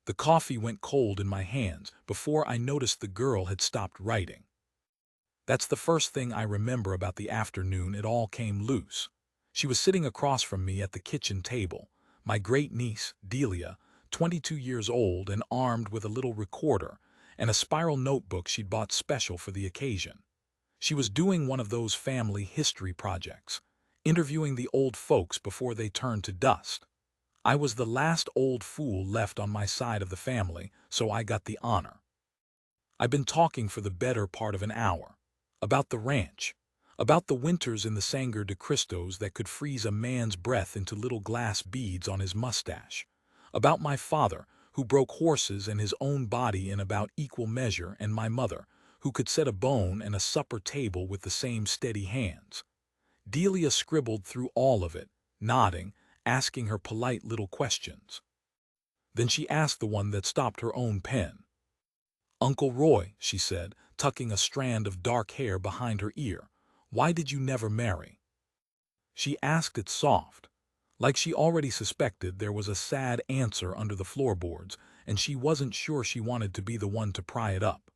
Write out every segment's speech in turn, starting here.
The coffee went cold in my hands before I noticed the girl had stopped writing. That's the first thing I remember about the afternoon it all came loose. She was sitting across from me at the kitchen table, my great-niece, Delia, 22 years old and armed with a little recorder and a spiral notebook she'd bought special for the occasion. She was doing one of those family history projects, interviewing the old folks before they turned to dust. I was the last old fool left on my side of the family, so I got the honor. I've been talking for the better part of an hour. About the ranch. About the winters in the Sangre de Cristos that could freeze a man's breath into little glass beads on his mustache. About my father, who broke horses and his own body in about equal measure, and my mother, who could set a bone and a supper table with the same steady hands. Delia scribbled through all of it, nodding, asking her polite little questions. Then she asked the one that stopped her own pen. "Uncle Roy," she said, tucking a strand of dark hair behind her ear, "why did you never marry?" She asked it soft, like she already suspected there was a sad answer under the floorboards, and she wasn't sure she wanted to be the one to pry it up.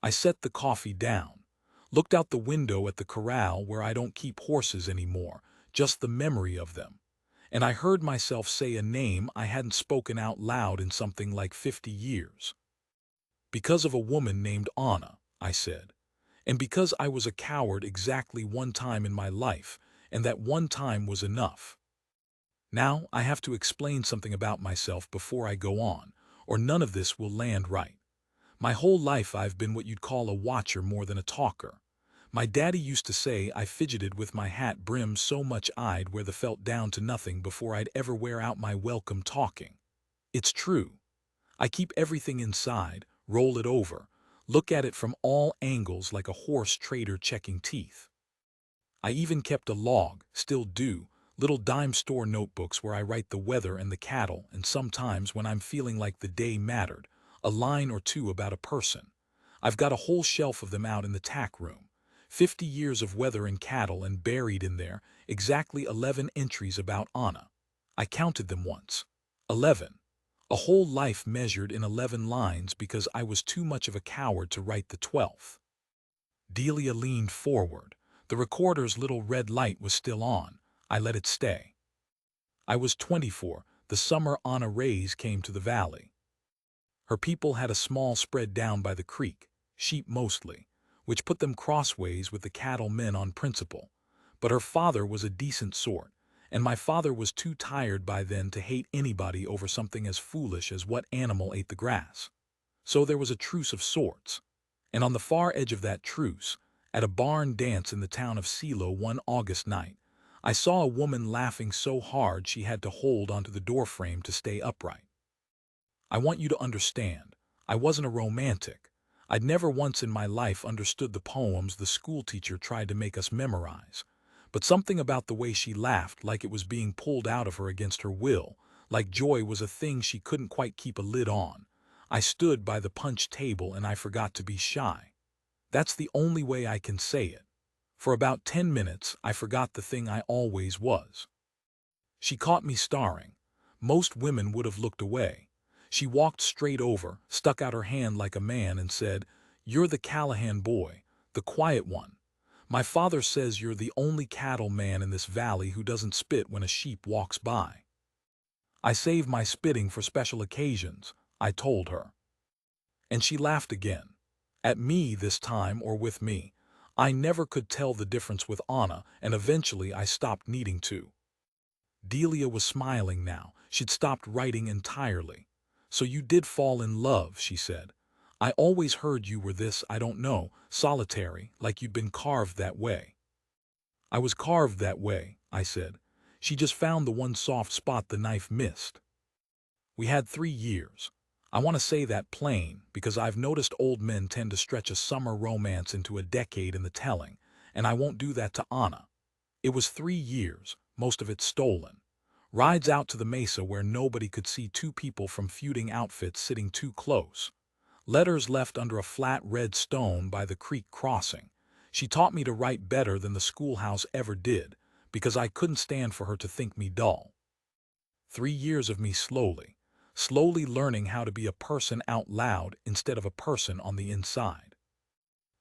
I set the coffee down, looked out the window at the corral where I don't keep horses anymore, just the memory of them, and I heard myself say a name I hadn't spoken out loud in something like 50 years. "Because of a woman named Anna," I said, "and because I was a coward exactly one time in my life, and that one time was enough. Now I have to explain something about myself before I go on, or none of this will land right. My whole life I've been what you'd call a watcher more than a talker. My daddy used to say I fidgeted with my hat brimmed so much I'd wear the felt down to nothing before I'd ever wear out my welcome talking. It's true. I keep everything inside, roll it over, look at it from all angles like a horse trader checking teeth. I even kept a log, still do, little dime store notebooks where I write the weather and the cattle, and sometimes when I'm feeling like the day mattered, a line or two about a person. I've got a whole shelf of them out in the tack room. 50 years of weather and cattle, and buried in there, exactly 11 entries about Anna. I counted them once. 11. A whole life measured in 11 lines because I was too much of a coward to write the 12th. Delia leaned forward. The recorder's little red light was still on. I let it stay. I was 24, the summer Anna Rays came to the valley. Her people had a small spread down by the creek, sheep mostly, which put them crossways with the cattle men on principle. But her father was a decent sort, and my father was too tired by then to hate anybody over something as foolish as what animal ate the grass. So there was a truce of sorts. And on the far edge of that truce, at a barn dance in the town of Silo one August night, I saw a woman laughing so hard she had to hold onto the doorframe to stay upright. I want you to understand, I wasn't a romantic. I'd never once in my life understood the poems the schoolteacher tried to make us memorize. But something about the way she laughed, like it was being pulled out of her against her will, like joy was a thing she couldn't quite keep a lid on. I stood by the punch table and I forgot to be shy. That's the only way I can say it. For about 10 minutes, I forgot the thing I always was. She caught me staring. Most women would have looked away. She walked straight over, stuck out her hand like a man and said, "You're the Callahan boy, the quiet one. My father says you're the only cattle man in this valley who doesn't spit when a sheep walks by." "I save my spitting for special occasions," I told her. And she laughed again. At me this time, or with me. I never could tell the difference with Anna, and eventually I stopped needing to. Delia was smiling now. She'd stopped writing entirely. "So you did fall in love," she said. "I always heard you were this, I don't know, solitary, like you'd been carved that way." "I was carved that way," I said. "She just found the one soft spot the knife missed." We had 3 years. I want to say that plain because I've noticed old men tend to stretch a summer romance into a decade in the telling, and I won't do that to Anna. It was 3 years, most of it stolen. Rides out to the mesa where nobody could see two people from feuding outfits sitting too close. Letters left under a flat red stone by the creek crossing. She taught me to write better than the schoolhouse ever did, because I couldn't stand for her to think me dull. 3 years of me slowly, slowly learning how to be a person out loud instead of a person on the inside.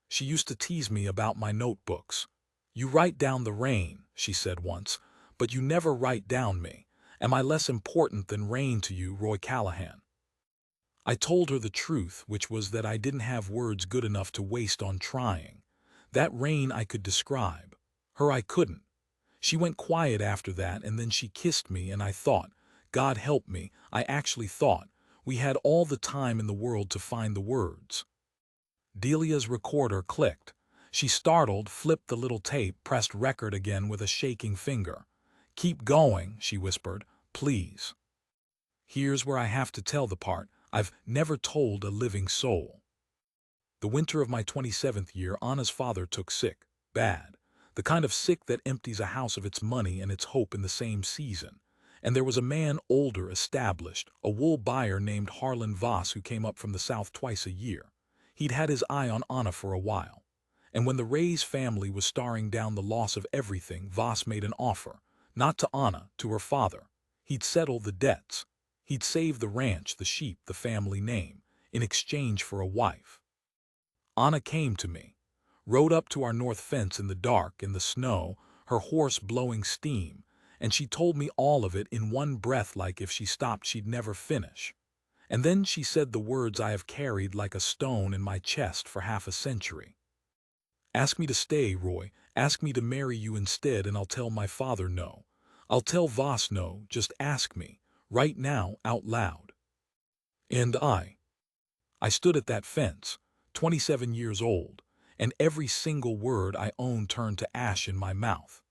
She used to tease me about my notebooks. "You write down the rain," she said once, "but you never write down me. Am I less important than rain to you, Roy Callahan?" I told her the truth, which was that I didn't have words good enough to waste on trying. That rain I could describe. Her I couldn't. She went quiet after that, and then she kissed me, and I thought, God help me, I actually thought, we had all the time in the world to find the words. Delia's recorder clicked. She startled, flipped the little tape, pressed record again with a shaking finger. "Keep going," she whispered, "please." Here's where I have to tell the part I've never told a living soul. The winter of my 27th year, Anna's father took sick, bad. The kind of sick that empties a house of its money and its hope in the same season. And there was a man older, established, a wool buyer named Harlan Voss who came up from the south twice a year. He'd had his eye on Anna for a while. And when the Ray's family was staring down the loss of everything, Voss made an offer, not to Anna, to her father. He'd settle the debts. He'd save the ranch, the sheep, the family name, in exchange for a wife. Anna came to me, rode up to our north fence in the dark, in the snow, her horse blowing steam, and she told me all of it in one breath, like if she stopped she'd never finish. And then she said the words I have carried like a stone in my chest for half a century. "Ask me to stay, Roy. Ask me to marry you instead, and I'll tell my father no. I'll tell Voss no. Just ask me, right now, out loud." And I stood at that fence, 27 years old, and every single word I owned turned to ash in my mouth.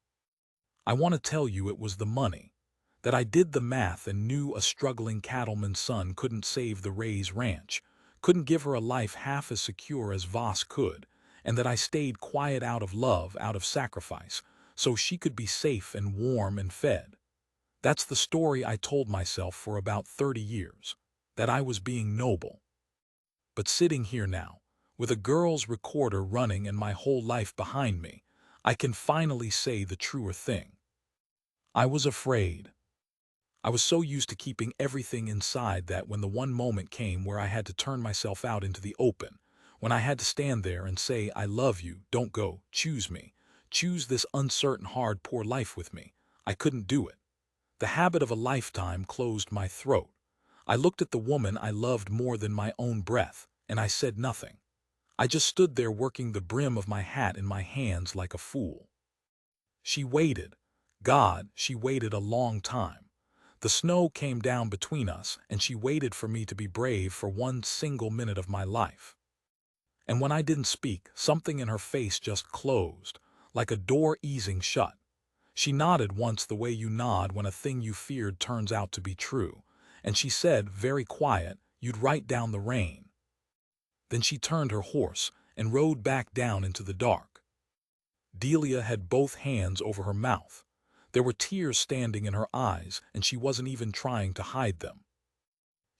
I want to tell you it was the money, that I did the math and knew a struggling cattleman's son couldn't save the Ray's ranch, couldn't give her a life half as secure as Voss could, and that I stayed quiet out of love, out of sacrifice, so she could be safe and warm and fed. That's the story I told myself for about 30 years, that I was being noble. But sitting here now, with a girl's recorder running and my whole life behind me, I can finally say the truer thing. I was afraid. I was so used to keeping everything inside that when the one moment came where I had to turn myself out into the open, when I had to stand there and say, "I love you, don't go, choose me, choose this uncertain, hard, poor life with me," I couldn't do it. The habit of a lifetime closed my throat. I looked at the woman I loved more than my own breath, and I said nothing. I just stood there working the brim of my hat in my hands like a fool. She waited. God, she waited a long time. The snow came down between us, and she waited for me to be brave for one single minute of my life. And when I didn't speak, something in her face just closed, like a door easing shut. She nodded once, the way you nod when a thing you feared turns out to be true, and she said, very quiet, "You'd write down the rain." Then she turned her horse and rode back down into the dark. Delia had both hands over her mouth. There were tears standing in her eyes, and she wasn't even trying to hide them.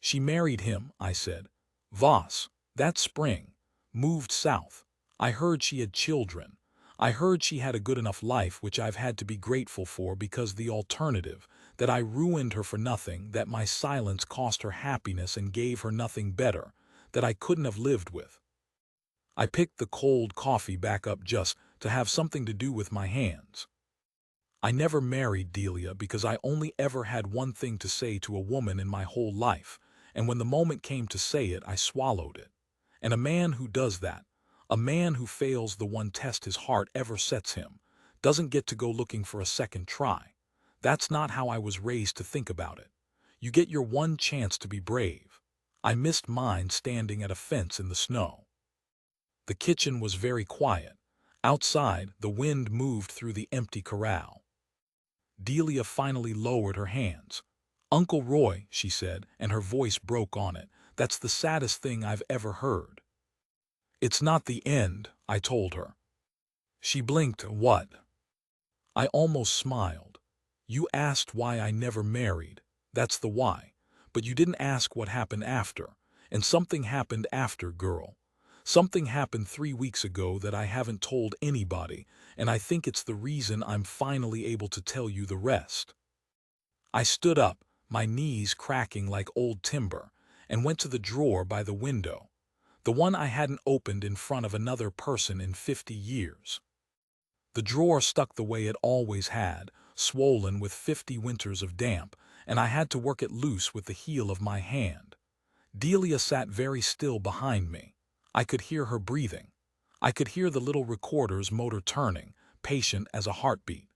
"She married him," I said. "Voss, that spring. Moved south. I heard she had children. I heard she had a good enough life, which I've had to be grateful for, because the alternative, that I ruined her for nothing, that my silence cost her happiness and gave her nothing better, that I couldn't have lived with." I picked the cold coffee back up just to have something to do with my hands. "I never married Delia because I only ever had one thing to say to a woman in my whole life, and when the moment came to say it, I swallowed it. And a man who does that, a man who fails the one test his heart ever sets him, doesn't get to go looking for a second try. That's not how I was raised to think about it. You get your one chance to be brave. I missed mine standing at a fence in the snow. The kitchen was very quiet. Outside, the wind moved through the empty corral. Delia finally lowered her hands. "Uncle Roy," she said, and her voice broke on it, "that's the saddest thing I've ever heard." "It's not the end," I told her. She blinked. "What?" I almost smiled. "You asked why I never married. That's the why. But you didn't ask what happened after. And something happened after, girl. Something happened 3 weeks ago that I haven't told anybody, and I think it's the reason I'm finally able to tell you the rest." I stood up, my knees cracking like old timber, and went to the drawer by the window, the one I hadn't opened in front of another person in 50 years. The drawer stuck the way it always had, swollen with 50 winters of damp, and I had to work it loose with the heel of my hand. Delia sat very still behind me. I could hear her breathing. I could hear the little recorder's motor turning, patient as a heartbeat.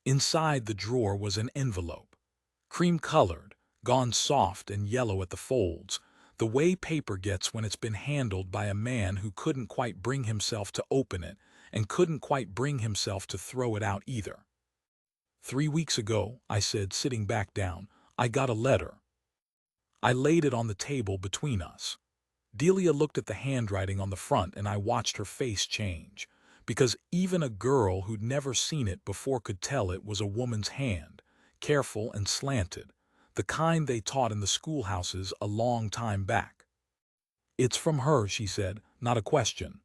Inside the drawer was an envelope. Cream-colored, gone soft and yellow at the folds, the way paper gets when it's been handled by a man who couldn't quite bring himself to open it and couldn't quite bring himself to throw it out either. 3 weeks ago, I said, sitting back down, I got a letter. I laid it on the table between us. Delia looked at the handwriting on the front and I watched her face change, because even a girl who'd never seen it before could tell it was a woman's hand, careful and slanted, the kind they taught in the schoolhouses a long time back. It's from her, she said, not a question.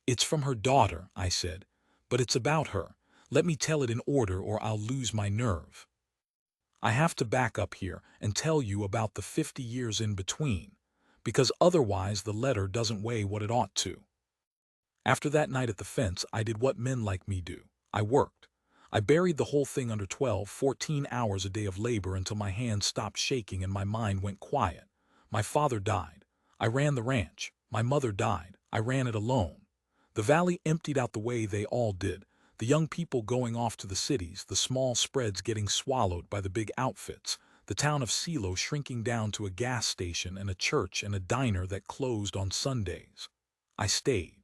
It's from her daughter, I said, but it's about her. Let me tell it in order or I'll lose my nerve. I have to back up here and tell you about the 50 years in between, because otherwise the letter doesn't weigh what it ought to. After that night at the fence, I did what men like me do. I worked. I buried the whole thing under 12, 14 hours a day of labor until my hands stopped shaking and my mind went quiet. My father died. I ran the ranch. My mother died. I ran it alone. The valley emptied out the way they all did, the young people going off to the cities, the small spreads getting swallowed by the big outfits, the town of Silo shrinking down to a gas station and a church and a diner that closed on Sundays. I stayed.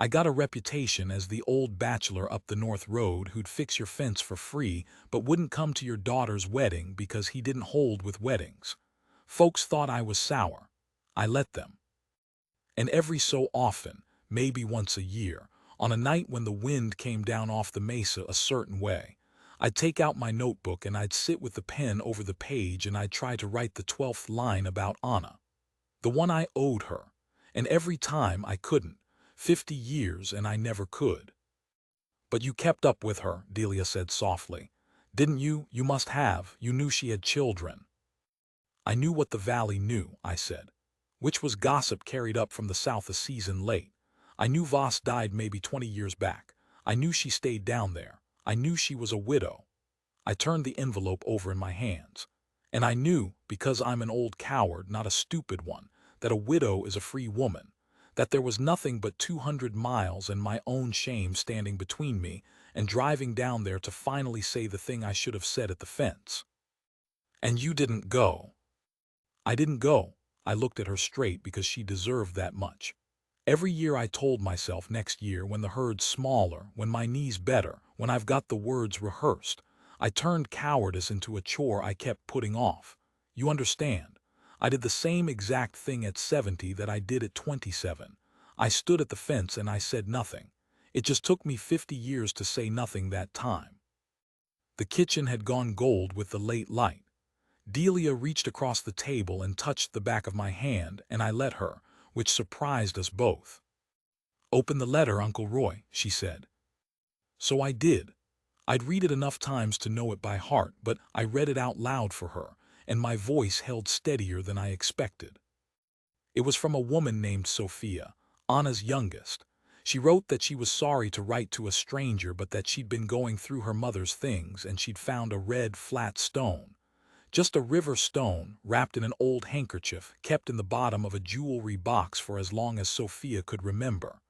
I got a reputation as the old bachelor up the North Road who'd fix your fence for free but wouldn't come to your daughter's wedding because he didn't hold with weddings. Folks thought I was sour. I let them. And every so often, maybe once a year, on a night when the wind came down off the mesa a certain way, I'd take out my notebook and I'd sit with the pen over the page and I'd try to write the 12th line about Anna, the one I owed her, and every time I couldn't. 50 years and I never could. But you kept up with her, Delia said softly. Didn't you? You must have. You knew she had children. I knew what the valley knew, I said, which was gossip carried up from the south a season late. I knew Voss died maybe 20 years back. I knew she stayed down there. I knew she was a widow. I turned the envelope over in my hands. And I knew, because I'm an old coward, not a stupid one, that a widow is a free woman, that there was nothing but 200 miles and my own shame standing between me and driving down there to finally say the thing I should have said at the fence. And you didn't go. I didn't go. I looked at her straight because she deserved that much. Every year I told myself next year, when the herd's smaller, when my knee's better, when I've got the words rehearsed, I turned cowardice into a chore I kept putting off. You understand? I did the same exact thing at 70 that I did at 27. I stood at the fence and I said nothing. It just took me 50 years to say nothing that time. The kitchen had gone gold with the late light. Delia reached across the table and touched the back of my hand, and I let her, which surprised us both. Open the letter, Uncle Roy, she said. So I did. I'd read it enough times to know it by heart, but I read it out loud for her, and my voice held steadier than I expected. It was from a woman named Sophia, Anna's youngest. She wrote that she was sorry to write to a stranger, but that she'd been going through her mother's things and she'd found a red, flat stone. Just a river stone, wrapped in an old handkerchief, kept in the bottom of a jewelry box for as long as Sophia could remember.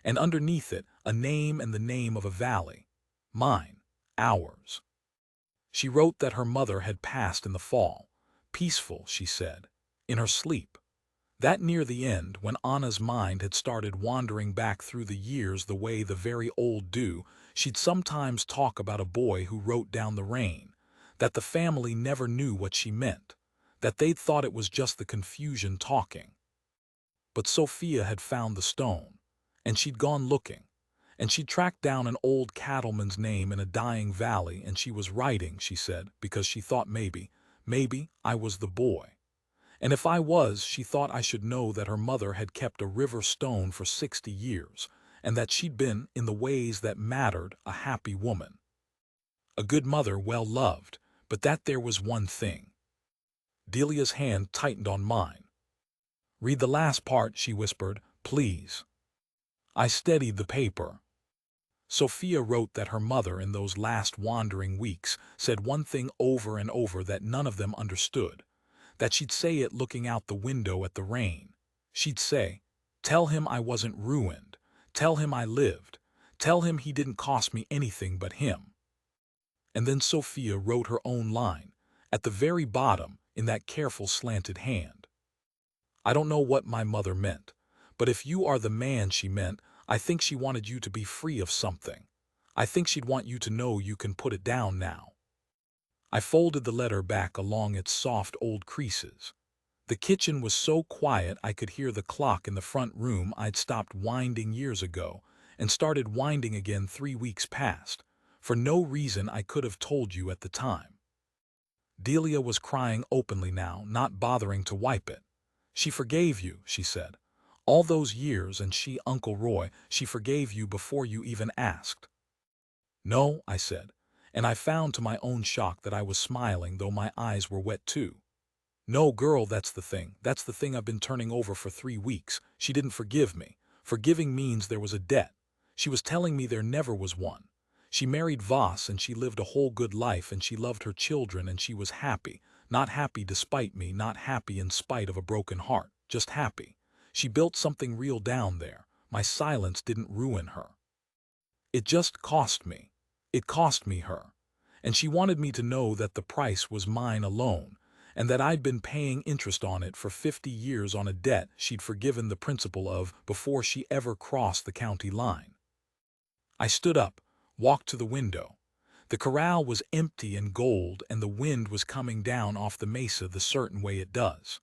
And underneath it, a name and the name of a valley. Mine. Ours. She wrote that her mother had passed in the fall. Peaceful, she said, in her sleep. That near the end, when Anna's mind had started wandering back through the years the way the very old do, she'd sometimes talk about a boy who wrote down the rain, that the family never knew what she meant, that they'd thought it was just the confusion talking. But Sophia had found the stone, and she'd gone looking, and she'd tracked down an old cattleman's name in a dying valley, and she was writing, she said, because she thought maybe I was the boy. And if I was, she thought I should know that her mother had kept a river stone for 60 years, and that she'd been, in the ways that mattered, a happy woman. A good mother, well loved, but that there was one thing. Delia's hand tightened on mine. "Read the last part," she whispered, "please." I steadied the paper. Sophia wrote that her mother in those last wandering weeks said one thing over and over that none of them understood, that she'd say it looking out the window at the rain. She'd say, "Tell him I wasn't ruined. Tell him I lived. Tell him he didn't cost me anything but him." And then Sophia wrote her own line, at the very bottom, in that careful slanted hand. I don't know what my mother meant, but if you are the man she meant, I think she wanted you to be free of something. I think she'd want you to know you can put it down now. I folded the letter back along its soft old creases. The kitchen was so quiet I could hear the clock in the front room I'd stopped winding years ago and started winding again 3 weeks past, for no reason I could have told you at the time. Delia was crying openly now, not bothering to wipe it. "She forgave you," she said. "All those years, and she, Uncle Roy, she forgave you before you even asked." "No," I said, and I found to my own shock that I was smiling though my eyes were wet too. "No, girl, that's the thing. That's the thing I've been turning over for 3 weeks. She didn't forgive me. Forgiving means there was a debt. She was telling me there never was one. She married Voss and she lived a whole good life and she loved her children and she was happy. Not happy despite me, not happy in spite of a broken heart, just happy. She built something real down there. My silence didn't ruin her. It just cost me. It cost me her. And she wanted me to know that the price was mine alone, and that I'd been paying interest on it for 50 years on a debt she'd forgiven the principal of before she ever crossed the county line." I stood up, walked to the window. The corral was empty and gold, and the wind was coming down off the mesa the certain way it does.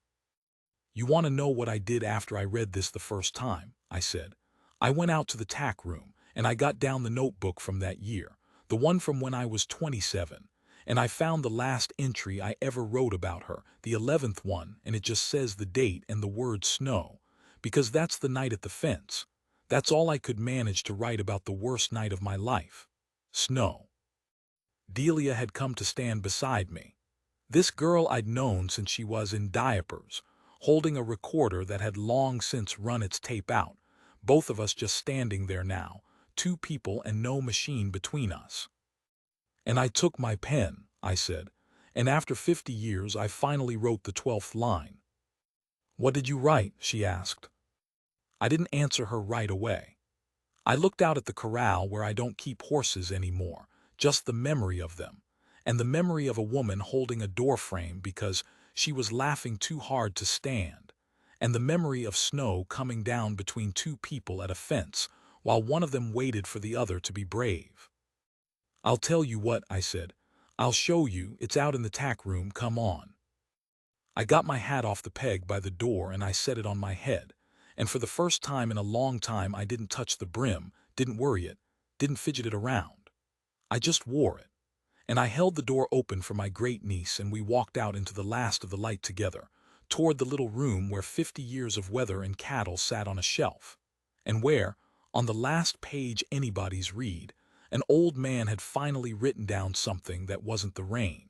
"You want to know what I did after I read this the first time?" I said. "I went out to the tack room, and I got down the notebook from that year, the one from when I was 27, and I found the last entry I ever wrote about her, the 11th one, and it just says the date and the word snow, because that's the night at the fence. That's all I could manage to write about the worst night of my life. Snow." Delia had come to stand beside me. This girl I'd known since she was in diapers, holding a recorder that had long since run its tape out, both of us just standing there now, 2 people and no machine between us. "And I took my pen," I said, "and after 50 years I finally wrote the 12th line." "What did you write?" she asked. I didn't answer her right away. I looked out at the corral where I don't keep horses anymore, just the memory of them, and the memory of a woman holding a doorframe because she was laughing too hard to stand, and the memory of snow coming down between 2 people at a fence while one of them waited for the other to be brave. "I'll tell you what," I said. "I'll show you. It's out in the tack room. Come on." I got my hat off the peg by the door and I set it on my head, and for the first time in a long time I didn't touch the brim, didn't worry it, didn't fidget it around. I just wore it. And I held the door open for my great-niece and we walked out into the last of the light together, toward the little room where 50 years of weather and cattle sat on a shelf, and where, on the last page anybody's read, an old man had finally written down something that wasn't the rain.